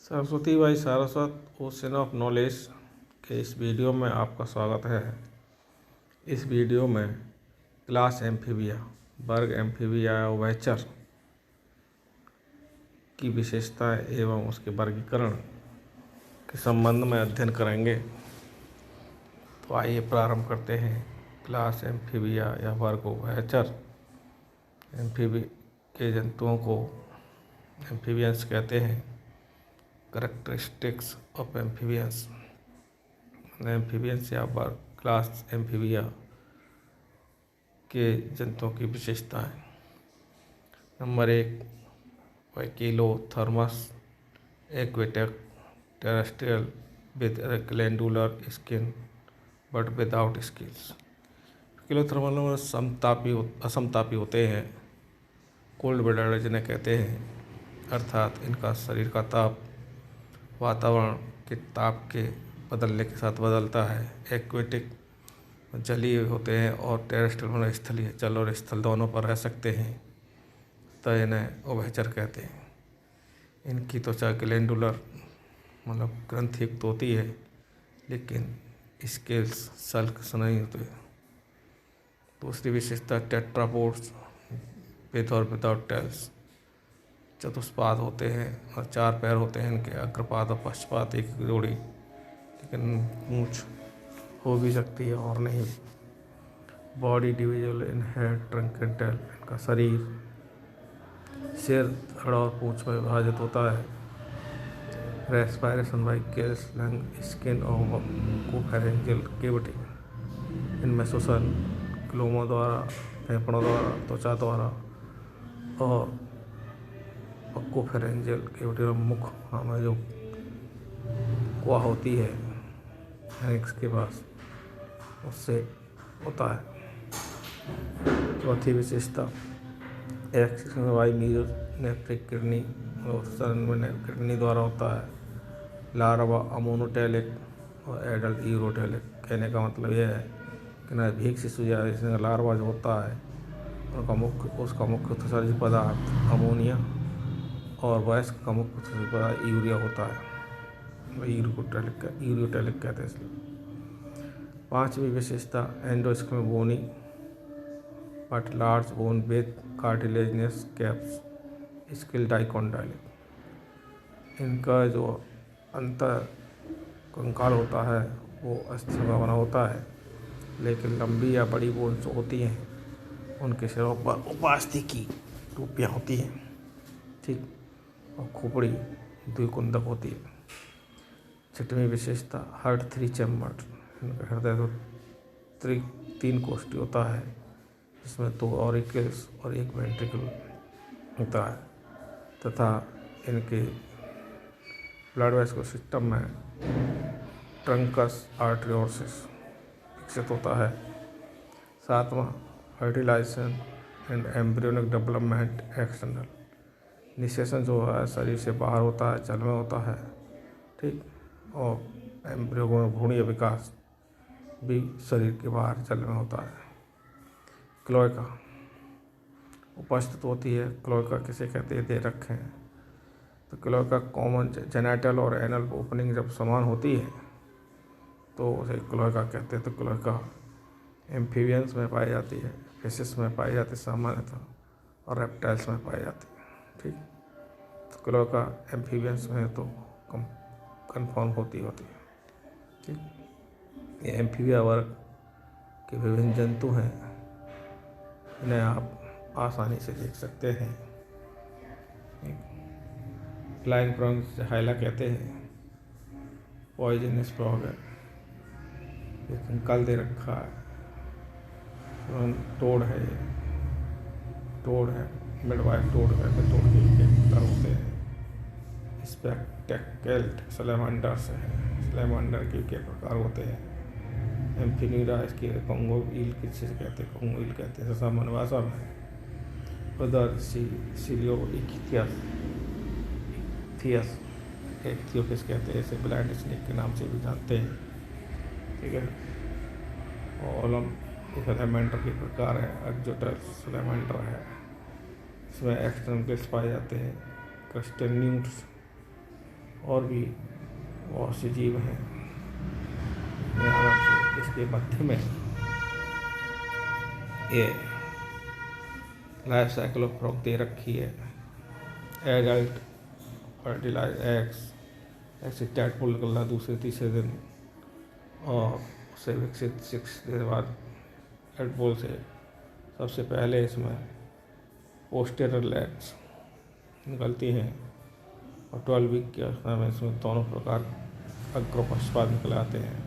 Saraswati by Saraswat ocean of knowledge के इस video में आपका स्वागत है। इस वीडियो में क्लास एम्फीबिया, वर्ग एम्फीबिया या उभयचर की विशेषताएं एवं उसके वर्गीकरण के संबंध में अध्ययन करेंगे। तो आइए प्रारंभ करते हैं। क्लास एम्फीबिया या वर्ग उभयचर। एम्फीबी के जंतुओं को एम्फीबियंस कहते हैं। Characteristics of amphibians. एम्फीबियंस या वर्ग क्लास एम्फीबिया के जंतुओं की विशेषताएं। Number 1, poikilotherms, aquatic, terrestrial with glandular skin but without skills. Poikilothermal में असमतापी होते हैं। कोल्ड ब्लडेड जिन्हें कहते हैं, अर्थात इनका शरीर का ताप वातावरण के ताप के बदलने के साथ बदलता है। एक्वेटिक जलीय होते हैं और टेरेस्ट्रियल स्थलीय, जल और स्थल दोनों पर रह सकते हैं, तो इन्हें उभयचर कहते हैं। इनकी त्वचा ग्लैंडुलर मतलब ग्रंथियुक्त होती है, लेकिन स्केल्स सल्क से नहीं होते। दूसरी विशेषता टेट्रापोड्स विद और विदाउट टेल्स। चतुष्पाद होते हैं और 4 पैर होते हैं इनके, अग्रपाद और पश्चपाद एक जोड़ी, लेकिन मूंछ हो भी सकती है और नहीं। Body divisible in head, trunk and tail. इनका शरीर सिर, धड़ और पूंछ में विभाजित होता है। Respiration by gills, lung, skin और मुकोफैरिंजियल कैविटी। इनमें श्वसन क्लोमों द्वारा, फेफड़ों द्वारा, त्वचा द्वारा और मुकोफैरिंजियल कैविटी मुख में जो कुआ होती है फेरिंक्स के पास, उससे होता है। चौथी विशेषता एक्सेशन बाई मीजोनेफ्रिक किडनी, और स्तन में किडनी द्वारा होता है। लार्वा अमोनोटेलिक और एडल्ट यूरोटेलिक। कहने का मतलब यह है कि नवजात शिशु या इसमें लार्वा जो होता है उसका मुख्य उत्सर्जी पदार्थ अमोनिया और वयस्क का मुख्य उत्सर्जी पदार्थ यूरिया होता है। यूरियोटेलिक कहते हैं इसलिए। पांचवी विशेषता endosperm bony but large bone with cartilaginous caps, skill dicondylic. इनका जो अंतर कंकाल होता है वो अस्थि का बना होता है, लेकिन लंबी या बड़ी बोन्स होती हैं, उनके सिरों पर उपास्थि की टोपियाँ होती हैं, ठीक, और खोपड़ी द्विकुंदक होती है। छठवीं विशेषता हार्ट 3 चैम्बर्ड। इनका हृदय तो 3 कोष्ठी होता है, जिसमें 2 ऑरिकल्स और 1 वेंट्रिकल होता है, तथा इनके ब्लड वेसल सिस्टम में ट्रंकस आर्टरियोसिस विकसित होता है। 7वां fertilization and embryonic development external. निषेचन जो है शरीर से बाहर होता है, जल में होता है, ठीक, और एम्ब्रियो में भ्रूणीय विकास भी शरीर के बाहर जल में होता है। क्लोएका उपस्थित होती है। क्लोएका किसे कहते हैं दे रखे हैं, तो क्लोएका कॉमन जेनिटल और एनल ओपनिंग जब समान होती है तो उसे क्लोएका कहते हैं। तो क्लोएका एम्फीबियंस में पाई जाती है, फिशिस में पाई जाती है सामान्यतः, और रेप्टाइल्स में पाई जाती है, ठीक। तो क्लोएका एम्फीबियंस में तो कन्फर्म होती है, ठीक। ये एम्फीबिया वर्ग के विभिन्न जंतु हैं, इन्हें आप आसानी से देख सकते हैं। फ्लाइंग फ्रॉग्स हाइला कहते हैं, पॉइजनस फ्रॉग है, लेकिन कल दे रखा है। टोड है, ये टोड है, मिडवाइफ टोड कहते हैं, टोड के प्रकार होते हैं। स्पेक्टेकल्ड सैलमांडर्स हैं, सैलमांडर के प्रकार होते हैं। एम्फिनिडा इसके कोंगो ईल किसे कहते हैं, कोंगो ईल कहते हैं, सामान्य भाषा में। उधर सिलियो इक्थियोपिस कहते हैं, इसे ब्लाइंड स्नेक के नाम से भी जानते हैं, ठीक है। और ओलम सैलमांडर के प्रकार है। एक्जोटर सैलमांडर है, इसमें एक्सटर्नल गिल्स पाए जाते हैं। क्रस्टेनियड्स और भी बहुत से जीव हैं। मैं आराम से इसके मध्य में ये लाइफ साइकिल ऑफ फ्रॉग दे रखी है। एडल्ट, फर्टिलाइज एग्स, ऐसे टैडपोल निकलना दूसरे तीसरे दिन, और उससे विकसित 6 दिन बाद टैडपोल से सबसे पहले इसमें पोस्टीरियर लेग्स निकलती हैं, और 12 वीक के समय में इसमें दोनों प्रकार अग्रपश्चात निकल आते हैं।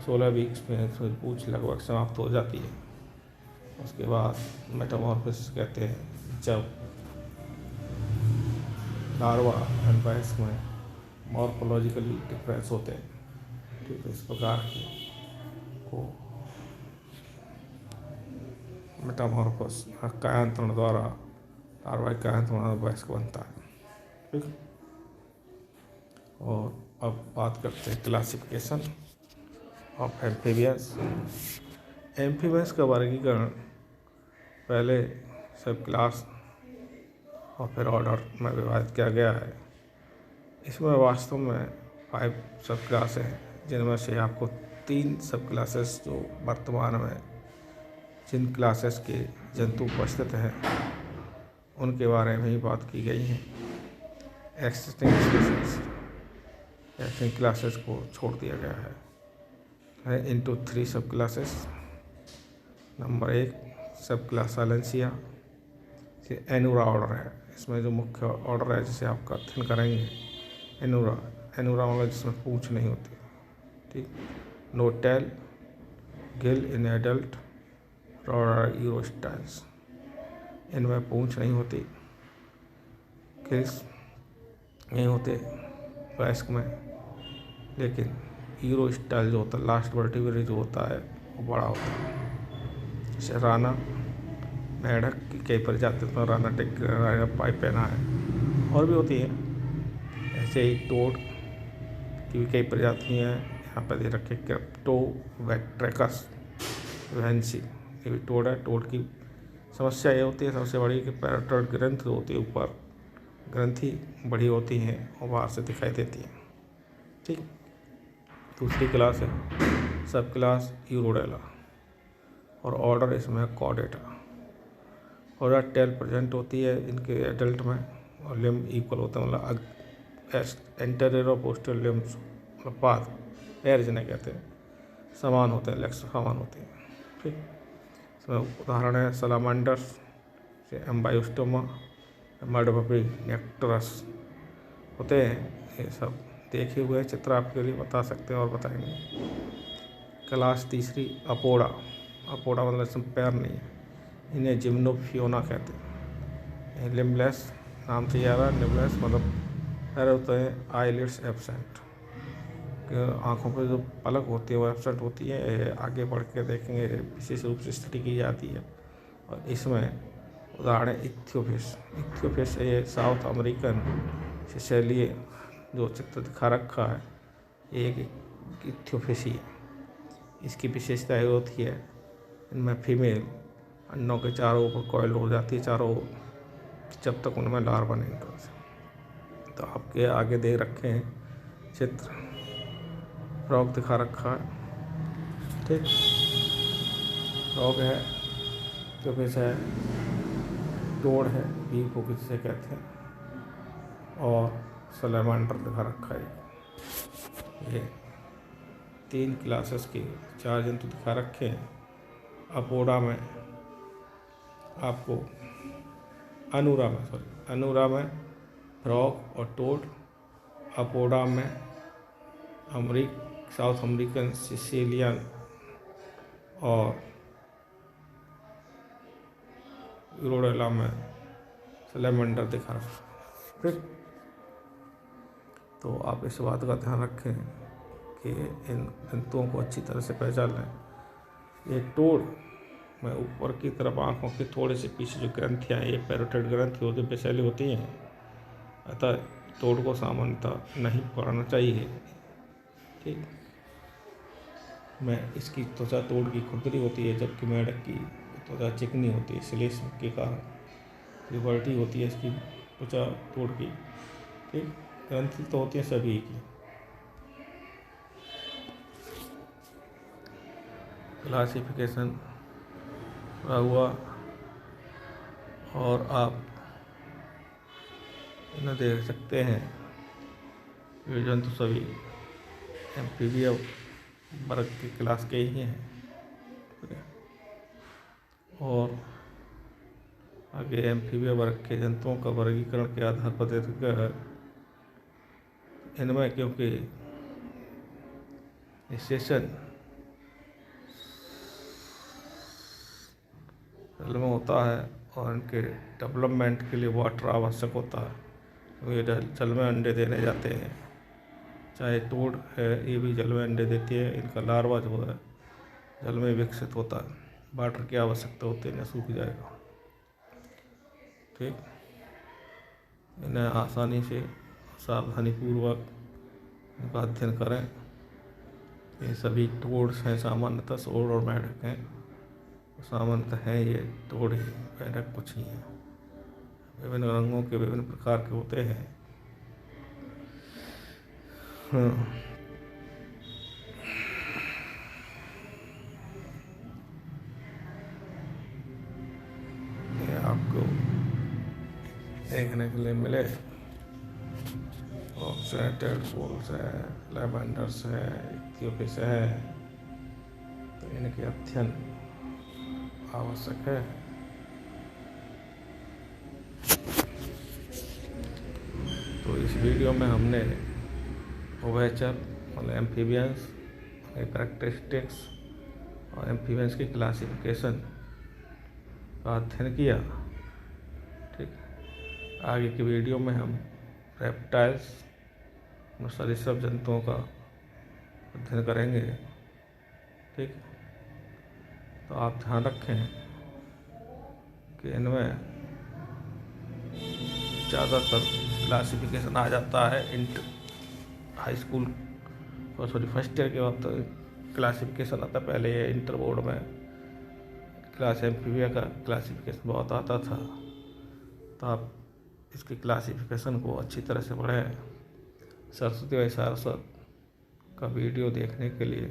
16 वीक्स में इसमें पूंछ लगभग समाप्त हो जाती है। उसके बाद मेटामॉर्फोसिस कहते हैं, जब लार्वा एंड वैक्स में मॉर्फोलॉजिकली डिफरेंस होते हैं। ठीक है, इस प्रकार के को मेटामॉर्फोस कायांतरण द्वारा लार्वा कायांतरण वैक्स बनता है। ठीक है, और अब बात करते हैं क्लासिफिकेशन ऑफ एम्फीबियंस। एम्फीबियंस का वर्गीकरण पहले सब क्लास और फिर ऑर्डर में विभाजित किया गया है। इसमें वास्तव में 5 सब क्लास हैं, जिनमें से आपको 3 सब क्लासेस जो वर्तमान में जिन क्लासेस के जंतु उपस्थित हैं उनके बारे में ही बात की गई है। एक्सिस्टिंग स्पीशीज ऐसे क्लासेस को छोड़ दिया गया है इनटू 3 सब क्लासेस। नंबर 1 सब क्लास साइलेंसिया, एनुरा ऑर्डर है। इसमें जो मुख्य ऑर्डर है जिसे आप अध्ययन करेंगे, एनुरा। एनुरा मतलब जिसमें पूंछ नहीं होती। ठीक, no tail, gill in adult, urostyles, इनमें पूंछ नहीं होती, गिल्स नहीं होते वयस्क में, लेकिन यूरोस्टाइल जो होता है, लास्ट वर्टिब्रे जो होता है वो बड़ा होता है। जैसे राना, मेढक की कई प्रजाति में राना टेक पाइप पहना है, और भी होती है। ऐसे ही टोड की भी कई प्रजाति हैं, यहाँ पर दे रखे क्रिप्टोवैक्ट्रेकस वैंसी, ये भी टोड है। टोड की समस्या ये होती है सबसे बड़ी कि पैराटॉइड ग्रंथि जो होती है, ऊपर ग्रंथि बड़ी होती हैं और बाहर से दिखाई देती हैं। ठीक, दूसरी क्लास है सब क्लास यूरोडेला, और ऑर्डर इसमें कॉर्डेटा। और टेल प्रेजेंट होती है इनके एडल्ट में, और लिम्ब इक्वल होता है, मतलब एंटेरियर और पोस्टीरियर लिम्ब्स, मतलब पाद, पैर जिन्हें कहते हैं, समान होते हैं, लेग्स समान होते हैं। ठीक, इसमें उदाहरण है सलामांडर्स से एम्बायोस्टोमा, मडपपी, नेक्टरस होते हैं। ये सब देखे हुए चित्र आपके लिए बता सकते हैं और बताएंगे। क्लास तीसरी अपोडा। अपोडा मतलब इसमें पैर नहीं है, इन्हें जिम्नोफियोना कहते हैं। लिम्बलेस नाम से याद है, लिम्बलेस मतलब पैर होते हैं, आईलिड्स एब्सेंट, आँखों पर जो पलक होती है वो एब्सेंट होती है। आगे बढ़ के देखेंगे विशेष रूप से स्टडी की जाती है। और इसमें उदाहरण इथियोपिस। इथियोपिस ये साउथ अमेरिकन सिसेलिए जो चित्र दिखा रखा है, एक इथियोपिस ही है। इसकी विशेषता ये होती है, इनमें फीमेल अंडों के चारों ओर कॉइल हो जाती है, चारों ओर, जब तक उनमें लार्वा नहीं निकलते। तो आपके आगे दे रखे हैं चित्र, फ्रॉग दिखा रखा है। ठीक, फ्रॉग है, इथियोपिस है, टोड है, बी को किससे कहते हैं, और सैलमांडर दिखा रखा है। ये 3 क्लासेस के 4 जंतु दिखा रखे हैं। अपोडा में आपको अनुरा में फ्रॉग और टोड, अपोडा में साउथ अमेरिकन सिसिलियन और यूरोडेला में सैलमांडर दिखा रखा। ठीक, तो आप इस बात का ध्यान रखें कि इन जंतुओं को अच्छी तरह से पहचान लें। ये टोड में ऊपर की तरफ आँखों के थोड़े से पीछे जो ग्रंथियाँ हैं, ये पैरोटिड ग्रंथि होती पेशेली होती हैं, अतः टोड को सामान्यतः नहीं पकड़ना चाहिए। ठीक, में इसकी त्वचा टोड की खुरदरी होती है, जबकि मेढक की त्वचा चिकनी होती है, इसलिए के कारण लिबर्टी होती है इसकी त्वचा टोड की। ठीक, ग्रंथि तो होती हैं सभी की। क्लासिफिकेशन हुआ और आप इन्हें देख सकते हैं। ये जंतु सभी एम्फीबिया वर्ग की क्लास के ही हैं। और आगे एम्फीबिया वर्ग के जंतुओं का वर्गीकरण के आधार पर देखा गया है। इनमें क्योंकि सेशन जल में होता है और इनके डेवलपमेंट के लिए वाटर आवश्यक होता है, तो ये जल में अंडे देने जाते हैं। चाहे टोड है, ये भी जल में अंडे देती है। इनका लार्वा जो है जल में विकसित होता है। वाटर की आवश्यकता होती है, इन्हें सूख जाएगा। ठीक, इन्हें आसानी से सावधानीपूर्वक इनका अध्ययन करें। ये सभी टोड्स हैं, सामान्यतः सोर और मेढक हैं। सामान्यतः हैं ये टोड ही, मेढक कुछ ही हैं। विभिन्न रंगों के विभिन्न प्रकार के होते हैं। हाँ, ये आपको देखने के लिए मिले। फॉक्स है, टेडपोल्स है, लैवेंडर्स है, इथियोपिस है, तो इनके अध्ययन आवश्यक है। तो इस वीडियो में हमने उभयचर मतलब एम्फीबियंस के कैरेक्टरिस्टिक्स और एम्फीबियंस की क्लासिफिकेशन का अध्ययन किया। ठीक, आगे की वीडियो में हम रेप्टाइल्स और सरीसृप जंतुओं का अध्ययन करेंगे। ठीक, तो आप ध्यान रखें कि इनमें ज़्यादातर क्लासिफिकेशन आ जाता है हाई स्कूल और फर्स्ट ईयर के वक्त क्लासिफिकेशन आता। पहले ये इंटर बोर्ड में क्लास एम्फीबिया का क्लासिफिकेशन बहुत आता था। तो आप इसकी क्लासिफिकेशन को अच्छी तरह से पढ़ें। सरस्वती भाई सारस्वत का वीडियो देखने के लिए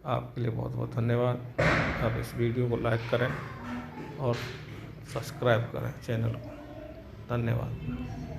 आपके लिए बहुत बहुत धन्यवाद। आप इस वीडियो को लाइक करें और सब्सक्राइब करें चैनल को। धन्यवाद।